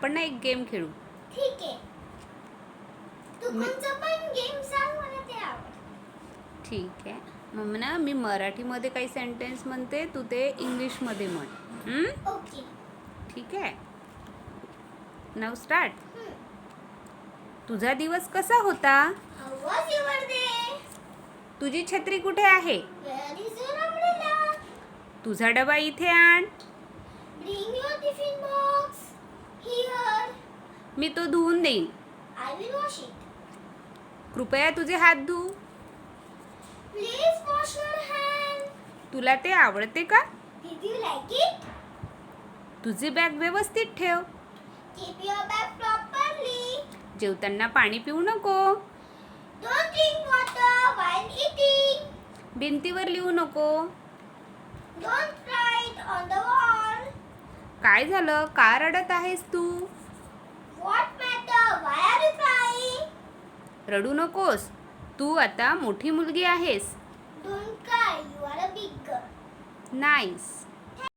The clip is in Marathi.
आपण ना एक गेम खेळू. ठीक आहे. तू कोणतं पण गेम सांग, मला ते आवडतं. ठीक आहे. मग ना मी मराठीमध्ये काही सेंटेन्स म्हणते, तू ते इंग्लिशमध्ये म्हण. ओके. ठीक आहे. नाव स्टार्ट. तुझा दिवस कसा होता? How was your day? तुझी छत्री कुठे आहे? Where is your umbrella? तुझा डबा इथे आण. Bring your tiffin box here. मी तो धुवून देईन. I will wash it. कृपया तुझे हात धु. Please wash your hand. तुला ते आवडते का? Did you like it? तुझी बॅग व्यवस्थित ठेव. Keep your bag properly. जेवताना पाणी पिऊ नको. Don't drink water while eating. भिंतीवर लिहू नको. Don't write on the wall. काय झालं? का रडत आहेस तू? What matter? Why are you crying? रडू नकोस. तू आता मोठी मुलगी आहेस. Don't cry. You are a big girl. Nice.